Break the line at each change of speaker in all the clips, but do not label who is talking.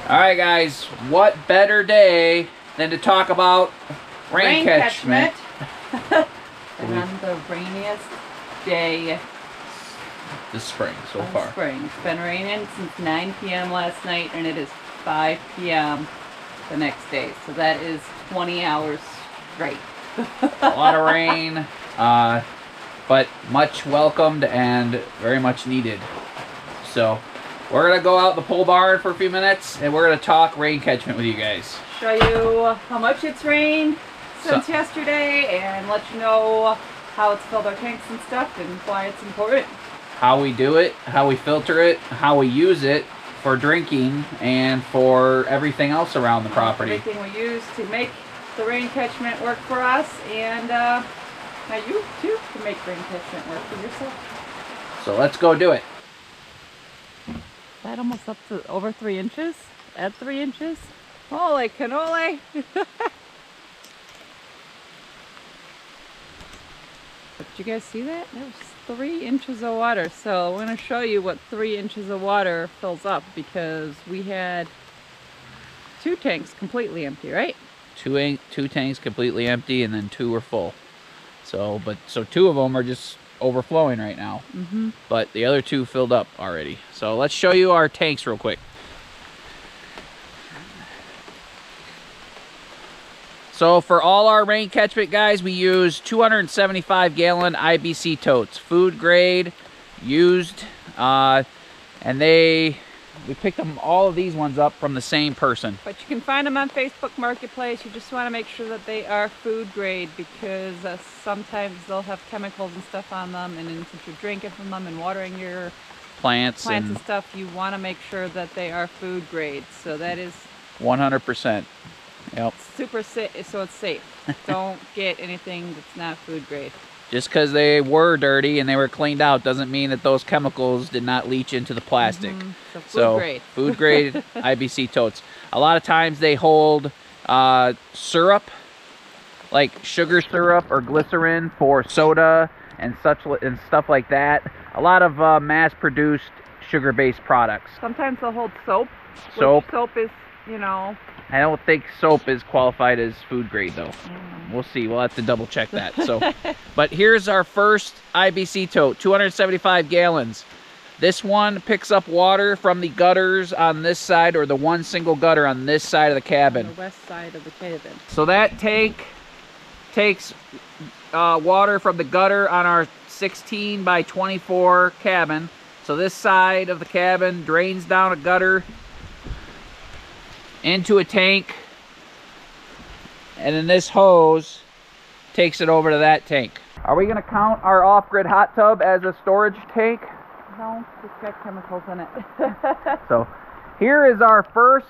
Alright guys, what better day than to talk about rain catchment.
And on the rainiest day
this spring so far.
Spring. It's been raining since 9 p.m. last night and it is 5 p.m. the next day. So that is 20 hours straight.
A lot of rain, but much welcomed and very much needed. So we're going to go out the pole barn for a few minutes and we're going to talk rain catchment with you guys.
Show you how much it's rained since yesterday and let you know how it's filled our tanks and stuff and why it's important.
How we do it, how we filter it, how we use it for drinking and for everything else around the property.
Everything we use to make the rain catchment work for us, and how you too can make rain catchment work for yourself.
So let's go do it.
Is that almost up to over 3 inches? At 3 inches? Holy cannoli! Did you guys see that? There's 3 inches of water. So I'm going to show you what 3 inches of water fills up, because we had 2 tanks completely empty, right?
Two tanks completely empty and then 2 were full. So 2 of them are just overflowing right now. But the other 2 filled up already. So let's show you our tanks real quick. So for all our rain catchment, guys, we use 275 gallon IBC totes, food grade, used, and we picked them, all of these ones up from the same person.
But you can find them on Facebook Marketplace. You just want to make sure that they are food grade, because sometimes they'll have chemicals and stuff on them, and then since you're drinking from them and watering your
plants
and stuff, you want to make sure that they are food grade. So that is
100%. Yep.
Super safe, so it's safe. Don't get anything that's not food grade.
Just because they were dirty and they were cleaned out doesn't mean that those chemicals did not leach into the plastic.
So grade.
Food grade IBC totes. A lot of times they hold syrup, like sugar syrup or glycerin for soda and stuff like that. A lot of mass-produced sugar-based products.
Sometimes they'll hold soap.
Soap.
Which soap is, you know.
I don't think soap is qualified as food grade though. We'll see. We'll have to double check that. So, but here's our first IBC tote, 275 gallons. This one picks up water from the gutters on this side, or the one single gutter on this side of the cabin.
On the west side of the cabin.
So that tank takes water from the gutter on our 16 by 24 cabin. So this side of the cabin drains down a gutter into a tank, and then this hose takes it over to that tank. Are we going to count our off-grid hot tub as a storage tank?
No, it's got chemicals in it.
So here is our first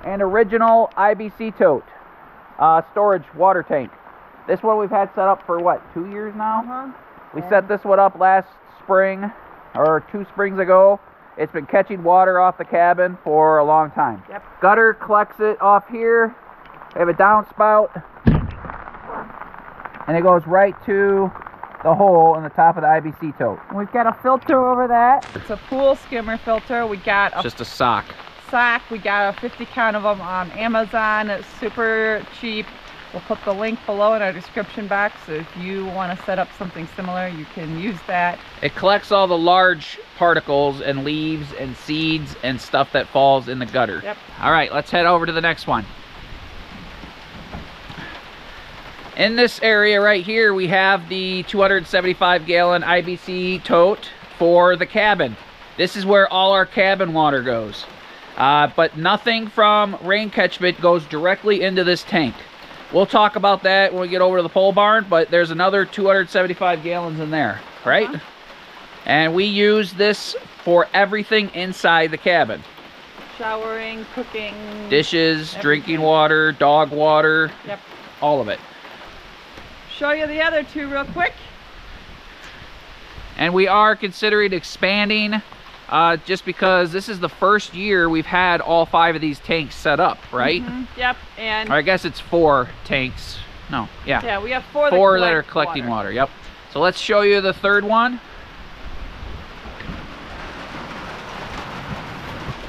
and original IBC tote storage water tank. This one we've had set up for what, 2 years now? We set this one up last spring, or 2 springs ago. It's been catching water off the cabin for a long time.
Yep.
Gutter collects it off here. We have a downspout, and it goes right to the hole in the top of the IBC tote.
We've got a filter over that. It's a pool skimmer filter. We got
just a sock.
We got a 50 count of them on Amazon. It's super cheap. We'll put the link below in our description box, so if you want to set up something similar, you can use that.
It collects all the large particles and leaves and seeds and stuff that falls in the gutter.
Yep.
All right, let's head over to the next one. In this area right here, we have the 275 gallon IBC tote for the cabin. This is where all our cabin water goes. But nothing from rain catchment goes directly into this tank. We'll talk about that when we get over to the pole barn, but there's another 275 gallons in there, right? And we use this for everything inside the cabin.
Showering, cooking.
Dishes,
everything.
Drinking water, dog water.
Yep.
All of it.
Show you the other 2 real quick.
And we are considering expanding, just because this is the first year we've had all 5 of these tanks set up, right?
Yep. And
or I guess it's 4 tanks. No, yeah.
Yeah, we have 4
that are collecting water. Yep. So let's show you the third one.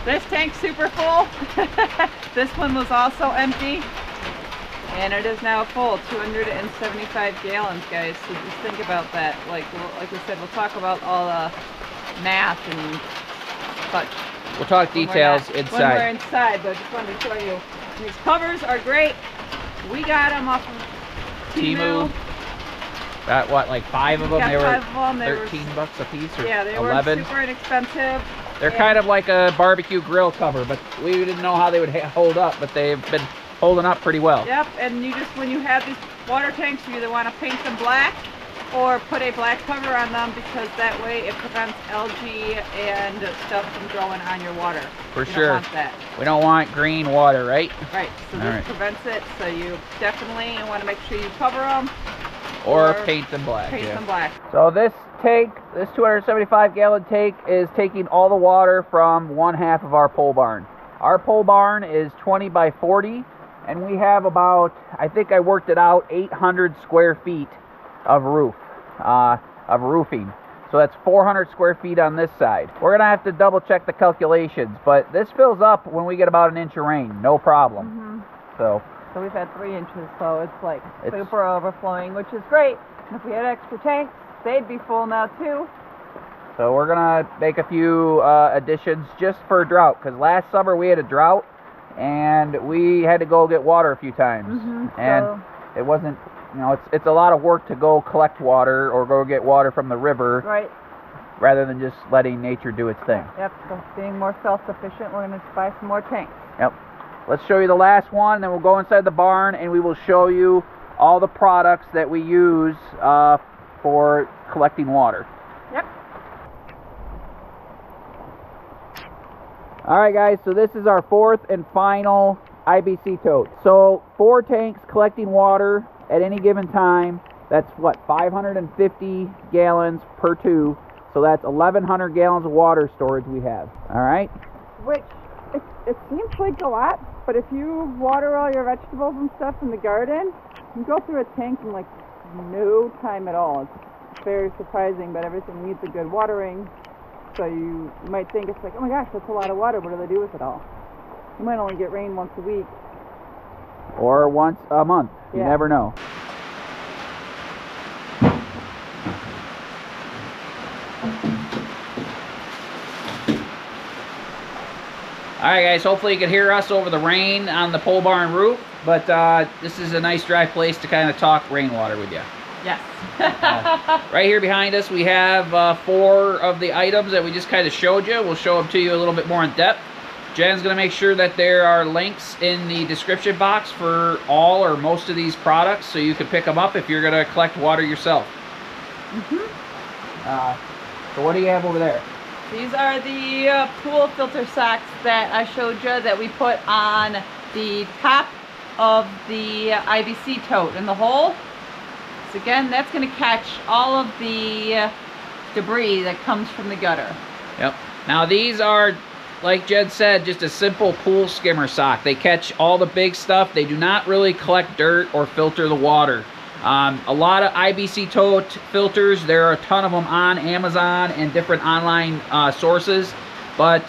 This tank's super full. This one was also empty. And it is now full, 275 gallons, guys. So just think about that. Like we said, we'll talk about all the math and such.
We'll talk details inside.
When we're inside, but I just wanted to show you. These covers are great. We got them off of Temu.
Got what, like 5 of them?
Got
they were
5 of them.
13 bucks a piece, or
yeah, they
11.
were super inexpensive.
They're kind of like a barbecue grill cover, but we didn't know how they would hold up, but they've been holding up pretty well.
Yep, and you just, when you have these water tanks, you either want to paint them black or put a black cover on them, because that way it prevents algae and stuff from growing on your water.
For
You
sure.
don't want that.
We don't want green water, right?
Right, so this prevents it, so you definitely want to make sure you cover them.
Or paint them black.
Paint them black.
So this tank, this 275 gallon tank, is taking all the water from 1/2 of our pole barn. Our pole barn is 20 by 40, and we have about, I think I worked it out, 800 square feet of roofing. So that's 400 square feet on this side. We're gonna have to double check the calculations, but this fills up when we get about an inch of rain, no problem. So
we've had 3 inches, so it's like super overflowing, which is great. And if we had extra tanks, they'd be full now too.
So we're gonna make a few additions just for drought, because last summer we had a drought and we had to go get water a few times. And it wasn't, you know, it's a lot of work to go collect water or go get water from the river.
Right.
Rather than just letting nature do its thing.
Yep, so being more self-sufficient, we're gonna buy some more tanks.
Yep. Let's show you the last one, then we'll go inside the barn and we will show you all the products that we use for collecting water.
Yep.
Alright guys, so this is our 4th and final IBC tote. So 4 tanks collecting water at any given time. That's what, 550 gallons per 2. So that's 1,100 gallons of water storage we have. Alright?
Which, it seems like a lot, but if you water all your vegetables and stuff in the garden, you go through a tank in like no time at all. It's very surprising, but everything needs a good watering. So you might think it's like, oh my gosh, that's a lot of water. What do they do with it all? You might only get rain once a week.
Or once a month. You never know. Alright guys, hopefully you can hear us over the rain on the pole barn roof, but this is a nice dry place to kind of talk rainwater with you.
Yes.
Right here behind us we have 4 of the items that we just kind of showed you. We'll show them to you a little bit more in depth. Jen's going to make sure that there are links in the description box for all or most of these products so you can pick them up if you're going to collect water yourself. So what do you have over there?
These are the pool filter socks that I showed you that we put on the top of the IBC tote in the hole. So again, that's going to catch all of the debris that comes from the gutter.
Yep. Now these are, like Jed said, just a simple pool skimmer sock. They catch all the big stuff. They do not really collect dirt or filter the water. A lot of IBC tote filters, there are a ton of them on Amazon and different online sources, but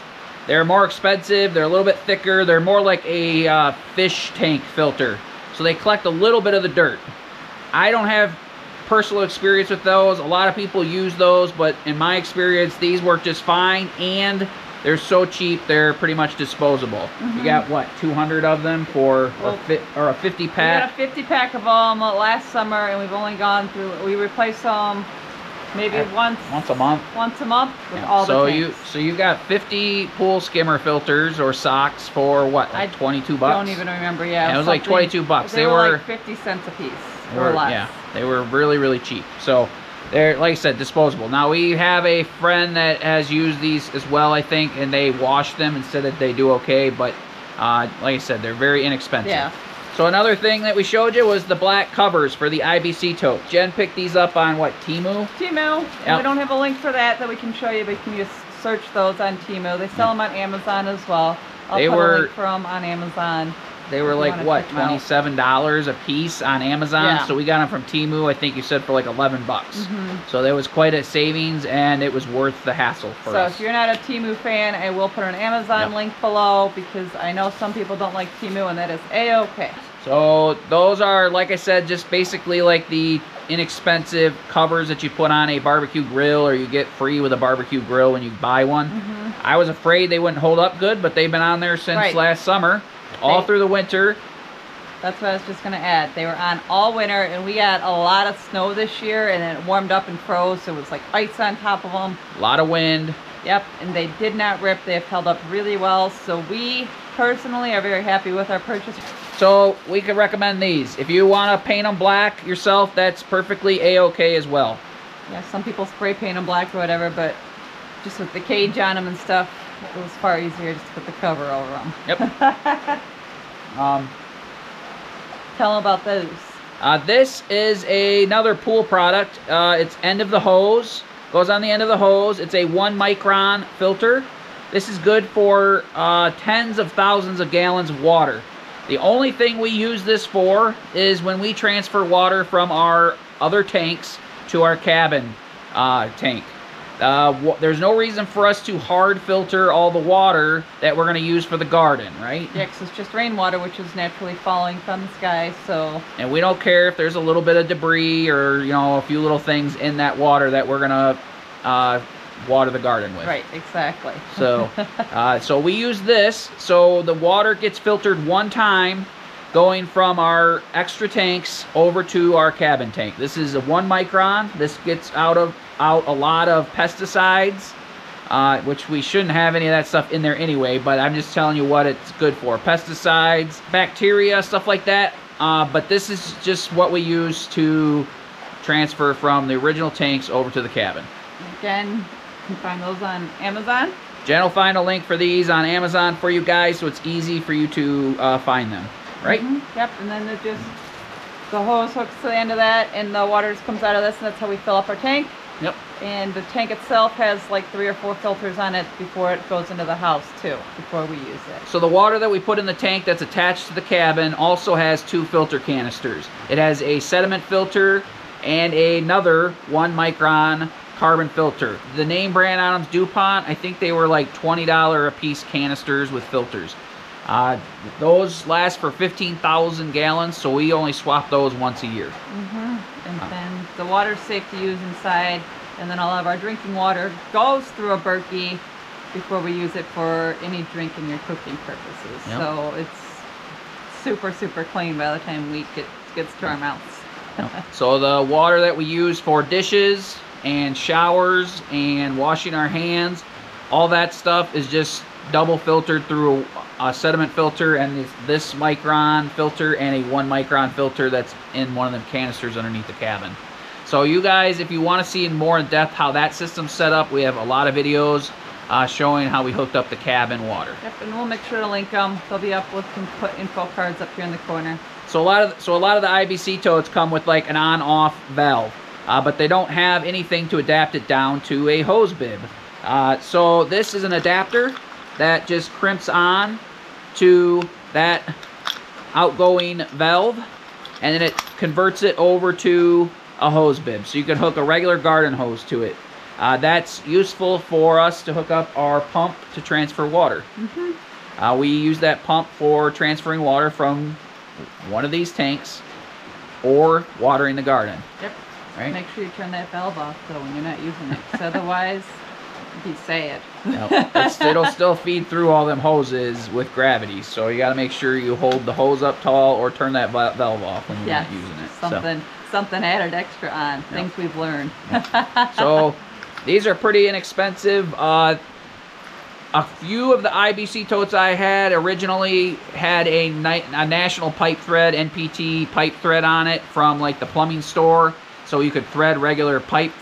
they're more expensive, they're a little bit thicker, they're more like a fish tank filter. So they collect a little bit of the dirt. I don't have personal experience with those. A lot of people use those, but in my experience, these work just fine, and they're so cheap, they're pretty much disposable. You got, what, 200 of them for or a 50 pack?
We got a 50 pack of them last summer, and we've only gone through, we replace them maybe once a month with all the tanks.
So you got 50 pool skimmer filters or socks for what, like 22 bucks?
I don't even remember, yeah.
It was like 22 bucks.
They were like 50 cents a piece or less.
Yeah, they were really, really cheap. So they're, like I said, disposable. Now we have a friend that has used these as well, I think, and they wash them and said that they do okay, but like I said, they're very inexpensive.
Yeah.
So another thing that we showed you was the black covers for the IBC tote. Jen picked these up on what, Temu?
Temu. Yep. We don't have a link for that we can show you, but you can just search those on Temu. They sell them on Amazon as well. I'll put a link for them on Amazon.
They were like, what, $27 a piece on Amazon?
Yeah.
So we got them from Temu, I think you said, for like 11 bucks. So there was quite a savings, and it was worth the hassle for us.
So if you're not a Temu fan, I will put an Amazon link below, because I know some people don't like Temu, and that is A-okay.
So those are, like I said, just basically like the inexpensive covers that you put on a barbecue grill, or you get free with a barbecue grill when you buy one. I was afraid they wouldn't hold up good, but they've been on there since last summer, all through the winter.
That's what I was just going to add. They were on all winter, and we had a lot of snow this year, and then it warmed up and froze, so it was like ice on top of them.
A lot of wind.
Yep, and they did not rip. They have held up really well, so we personally are very happy with our purchase.
So we could recommend these. If you want to paint them black yourself, that's perfectly A-okay as well.
Yeah, some people spray paint them black or whatever, but just with the cage on them and stuff, it was far easier just to put the cover over them.
Yep.
Tell them about those.
This is another pool product. It's end of the hose. Goes on the end of the hose. It's a 1 micron filter. This is good for tens of thousands of gallons of water. The only thing we use this for is when we transfer water from our other tanks to our cabin tank. There's no reason for us to hard filter all the water that we're going to use for the garden, right?
Yeah, because it's just rainwater, which is naturally falling from the sky, so... And
we don't care if there's a little bit of debris or, you know, a few little things in that water that we're going to water the garden with.
Right, exactly.
So, so we use this, so the water gets filtered one time, going from our extra tanks over to our cabin tank. This is a 1 micron. This gets out a lot of pesticides, which we shouldn't have any of that stuff in there anyway, but I'm just telling you what it's good for. Pesticides, bacteria, stuff like that. But this is just what we use to transfer from the original tanks over to the cabin.
Again, you can find those on Amazon.
Jen will find a link for these on Amazon for you guys, so it's easy for you to find them, right?
Yep, and then it just, the hose hooks to the end of that, and the water just comes out of this, and that's how we fill up our tank.
Yep.
And the tank itself has like 3 or 4 filters on it before it goes into the house too, before we use it.
So the water that we put in the tank that's attached to the cabin also has 2 filter canisters. It has a sediment filter and another 1 micron carbon filter. The name brand on them's DuPont. I think they were like $20 a piece canisters with filters. Those last for 15,000 gallons, so we only swap those once a year.
And then the water's safe to use inside, and then all of our drinking water goes through a Berkey before we use it for any drinking or cooking purposes. So it's super, super clean by the time we gets to our mouths.
So the water that we use for dishes and showers and washing our hands, all that stuff is just double filtered through a sediment filter and this micron filter and a 1 micron filter that's in one of the canisters underneath the cabin. So you guys, if you want to see more in depth how that system's set up, we have a lot of videos showing how we hooked up the cabin water.
Yep, and we'll make sure to link them. They'll be up with some info cards up here in the corner.
So a lot of the IBC totes come with like an on-off valve, but they don't have anything to adapt it down to a hose bib. So this is an adapter that just crimps on to that outgoing valve, and then it converts it over to a hose bib. So you can hook a regular garden hose to it. That's useful for us to hook up our pump to transfer water. We use that pump for transferring water from one of these tanks or watering the garden.
Yep.
Right?
Make sure you turn that valve off though when you're not using it, because otherwise be sad.
It'll still feed through all them hoses with gravity, so you got to make sure you hold the hose up tall or turn that valve off when you're not using it.
Something added extra on. Things we've learned.
So these are pretty inexpensive. A few of the IBC totes I had originally had a national pipe thread, NPT pipe thread on it from like the plumbing store, so you could thread regular pipe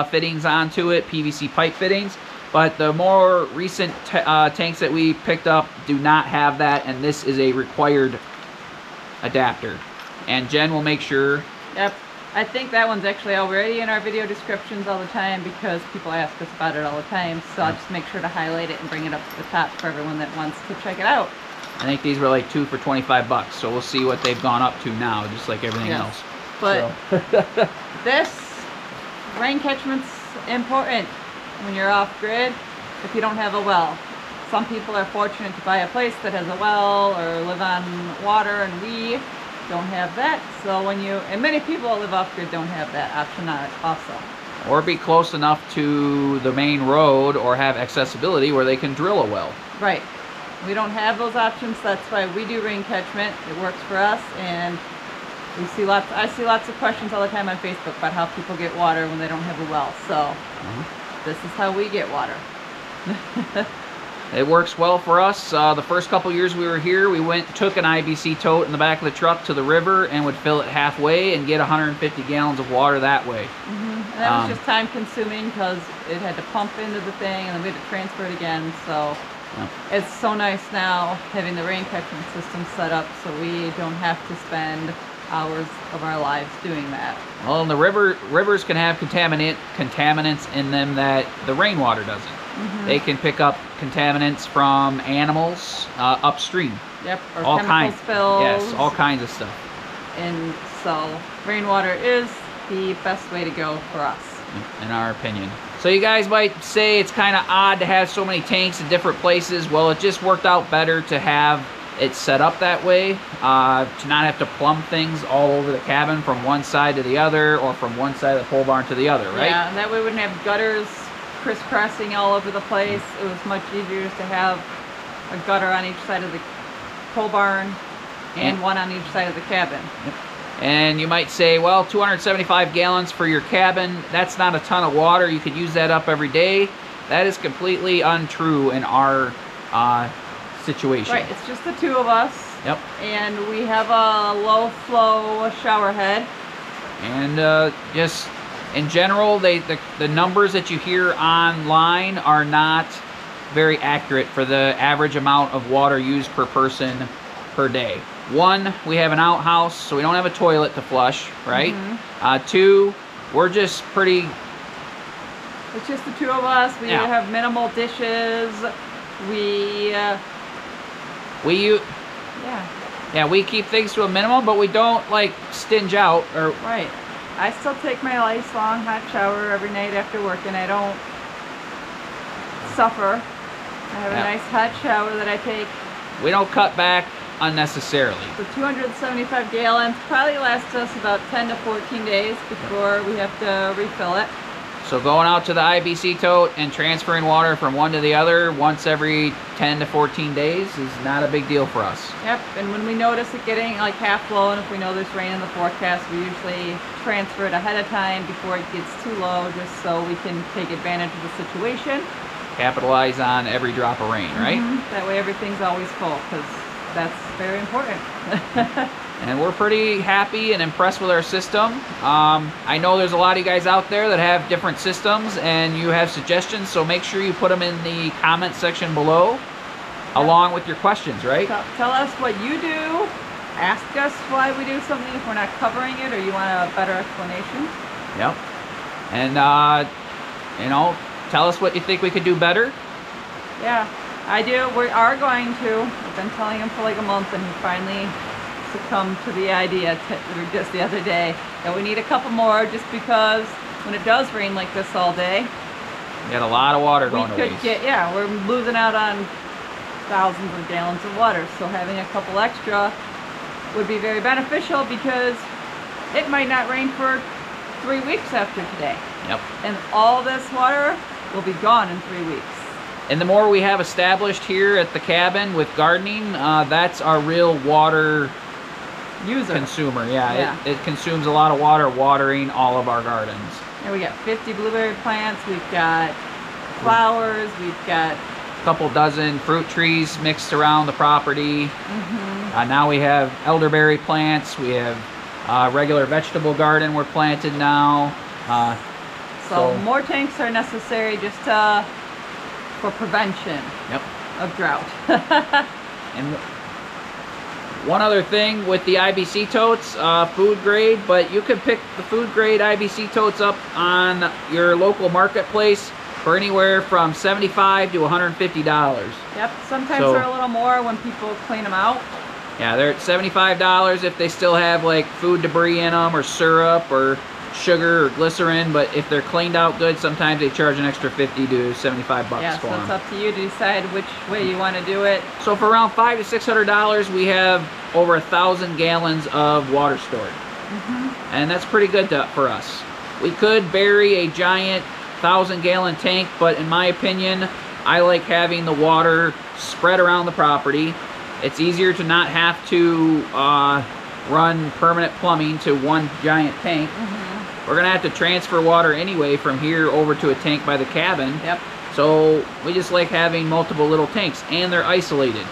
fittings onto it, PVC pipe fittings. But the more recent tanks that we picked up do not have that, and this is a required adapter. And Jen will make sure.
Yep. I think that one's actually already in our video descriptions all the time because people ask us about it all the time. So I'll just make sure to highlight it and bring it up to the top for everyone that wants to check it out.
I think these were like 2 for 25 bucks. So we'll see what they've gone up to now, just like everything else.
But so. This rain catchment's important when you're off grid if you don't have a well. Some people are fortunate to buy a place that has a well or live on water, and we don't have that. So and many people that live off grid don't have that option also. Or
be close enough to the main road or have accessibility where they can drill a well.
Right. We don't have those options. That's why we do rain catchment. It works for us, and I see lots of questions all the time on Facebook about how people get water when they don't have a well. So this is how we get water.
It works well for us. The first couple years we were here, we took an IBC tote in the back of the truck to the river and would fill it halfway and get 150 gallons of water that way.
And that was just time consuming because it had to pump into the thing and then we had to transfer it again. So it's so nice now having the rain catchment system set up so we don't have to spend hours of our lives doing that.
Well, and the rivers can have contaminants in them that the rainwater doesn't. They can pick up contaminants from animals upstream.
Yep, or all chemical spills.
Yes, all kinds of stuff.
And so rainwater is the best way to go for us,
in our opinion. So you guys might say it's kind of odd to have so many tanks in different places. Well, it just worked out better to have it set up that way, to not have to plumb things all over the cabin from one side to the other or from one side of the pole barn to the other, right?
Yeah, and that way we wouldn't have gutters crisscrossing all over the place. It was much easier just to have a gutter on each side of the pole barn and one on each side of the cabin.
Yep. And you might say, well, 275 gallons for your cabin, that's not a ton of water. You could use that up every day. That is completely untrue in our situation.
Right, it's just the two of us.
Yep.
And we have a low flow shower head.
And just in general, the numbers that you hear online are not very accurate for the average amount of water used per person per day. One, we have an outhouse, so we don't have a toilet to flush, right? Two, we're just pretty...
It's just the two of us. We have minimal dishes. We keep things to a minimum, but we don't like stinge out or... Right. I still take my nice long hot shower every night after work, and I don't suffer. I have a nice hot shower that I take.
We don't cut back unnecessarily.
The 275 gallons probably lasts us about 10 to 14 days before we have to refill it.
So going out to the IBC tote and transferring water from one to the other once every 10 to 14 days is not a big deal for us.
Yep, and when we notice it getting like half low, and if we know there's rain in the forecast, we usually transfer it ahead of time before it gets too low, just so we can take advantage of the situation.
Capitalize on every drop of rain, right?
That way everything's always full, because that's very important.
And we're pretty happy and impressed with our system. I know there's a lot of you guys out there that have different systems and you have suggestions, so make sure you put them in the comment section below, along with your questions, right?
Tell us what you do. Ask us why we do something if we're not covering it, or you want a better explanation.
Yep. And, you know, tell us what you think we could do better.
Yeah, I do. We are going to. I've been telling him for like a month, and he finally succumbed to the idea just the other day that we need a couple more, just because when it does rain like this all day,
we got a lot of water going to waste.
We're losing out on thousands of gallons of water, so having a couple extra would be very beneficial, because it might not rain for 3 weeks after today.
Yep.
And all this water will be gone in 3 weeks.
And the more we have established here at the cabin with gardening, that's our real water consumer. It consumes a lot of water watering all of our gardens.
And we got 50 blueberry plants, we've got flowers, we've got
a couple dozen fruit trees mixed around the property. Now we have elderberry plants, we have regular vegetable garden we're planted now.
So more tanks are necessary just for prevention of drought.
And one other thing with the IBC totes, food grade, but you can pick the food grade IBC totes up on your local marketplace for anywhere from $75 to $150.
Yep, sometimes they're a little more when people clean them out.
Yeah, they're at $75 if they still have like food debris in them, or syrup, or sugar, or glycerin. But if they're cleaned out good, sometimes they charge an extra $50 to $75 for them.
Yeah, so it's up to you to decide which way you want to do it.
So for around $500 to $600, we have over 1,000 gallons of water stored. And that's pretty good for us. We could bury a giant 1,000-gallon tank, but in my opinion, I like having the water spread around the property. It's easier to not have to run permanent plumbing to one giant tank. We're gonna have to transfer water anyway from here over to a tank by the cabin.
Yep.
So we just like having multiple little tanks, and they're isolated.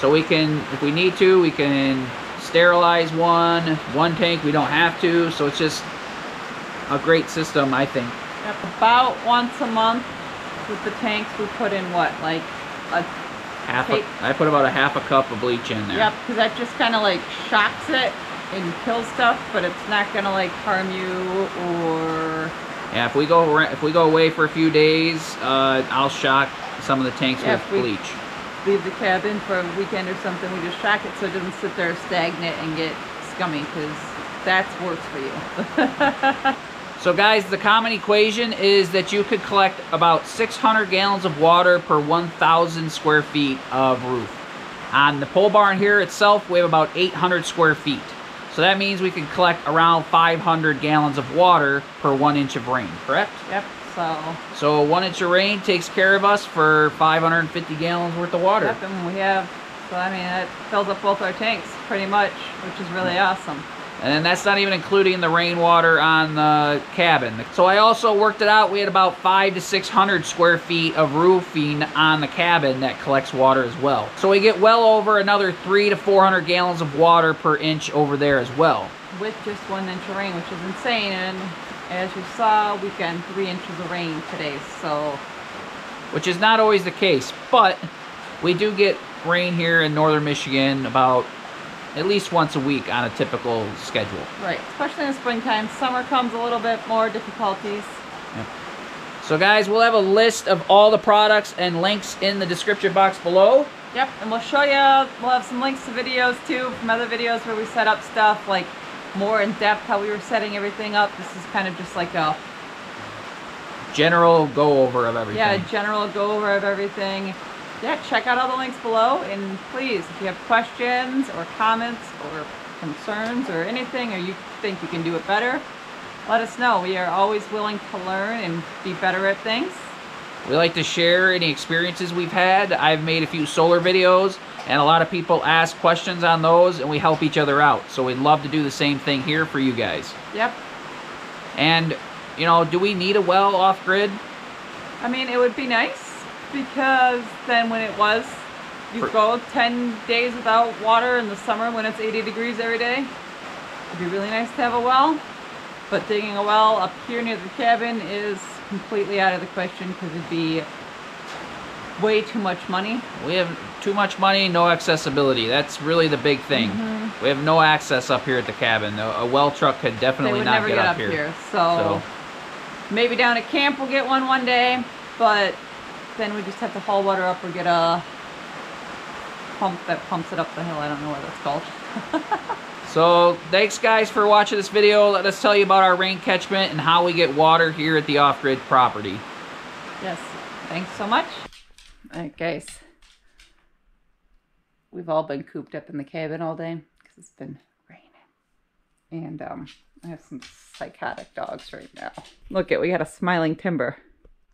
So we can, if we need to, we can sterilize one tank. We don't have to. So it's just a great system, I think.
Yep. About once a month with the tanks, we put in what, like a
I put about a half a cup of bleach in there.
Yep, because that just kind of like shocks it and kills stuff, but it's not gonna like harm you or.
Yeah, if we go away for a few days, I'll shock some of the tanks with bleach.
Leave the cabin for a weekend or something, we just shock it so it doesn't sit there stagnant and get scummy, because that's worse for you.
So guys, the common equation is that you could collect about 600 gallons of water per 1,000 square feet of roof. On the pole barn here itself, we have about 800 square feet. So that means we can collect around 500 gallons of water per 1 inch of rain, correct?
Yep,
So 1 inch of rain takes care of us for 550 gallons worth of water.
Yep, and we have, so I mean, that fills up both our tanks pretty much, which is really awesome.
And that's not even including the rainwater on the cabin. So I also worked it out. We had about 500 to 600 square feet of roofing on the cabin that collects water as well. So we get well over another 300 to 400 gallons of water per inch over there as well.
With just 1 inch of rain, which is insane. And as you saw, we've gotten 3 inches of rain today, so.
Which is not always the case, but we do get rain here in northern Michigan about at least once a week on a typical schedule.
Right, especially in the springtime. Summer comes a little bit more difficulties.
Yep. So guys, we'll have a list of all the products and links in the description box below.
Yep, and we'll show you, we'll have some links to videos too, from other videos where we set up stuff, like more in depth how we were setting everything up. This is kind of just like a
general go-over of everything.
Yeah, a general go-over of everything. Yeah, check out all the links below, and please, if you have questions or comments or concerns or anything, or you think you can do it better, let us know. We are always willing to learn and be better at things.
We like to share any experiences we've had. I've made a few solar videos, and a lot of people ask questions on those, and we help each other out. So we'd love to do the same thing here for you guys.
Yep.
And, you know, do we need a well off-grid?
I mean, it would be nice, because then when it was, you go 10 days without water in the summer when it's 80 degrees every day. It'd be really nice to have a well, but digging a well up here near the cabin is completely out of the question, because it'd be way too much money. We have
Too much money, no accessibility. That's really the big thing. We have no access up here at the cabin. A well truck could definitely not get up here.
So maybe down at camp we'll get one day, but then we just have to haul water up or get a pump that pumps it up the hill. I don't know what that's called.
So thanks guys for watching this video. Let us tell you about our rain catchment and how we get water here at the off-grid property.
Yes, thanks so much. Alright guys, we've all been cooped up in the cabin all day because it's been raining. And I have some psychotic dogs right now. Look we got a smiling timber.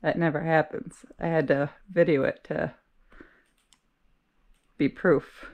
That never happens. I had to video it to be proof.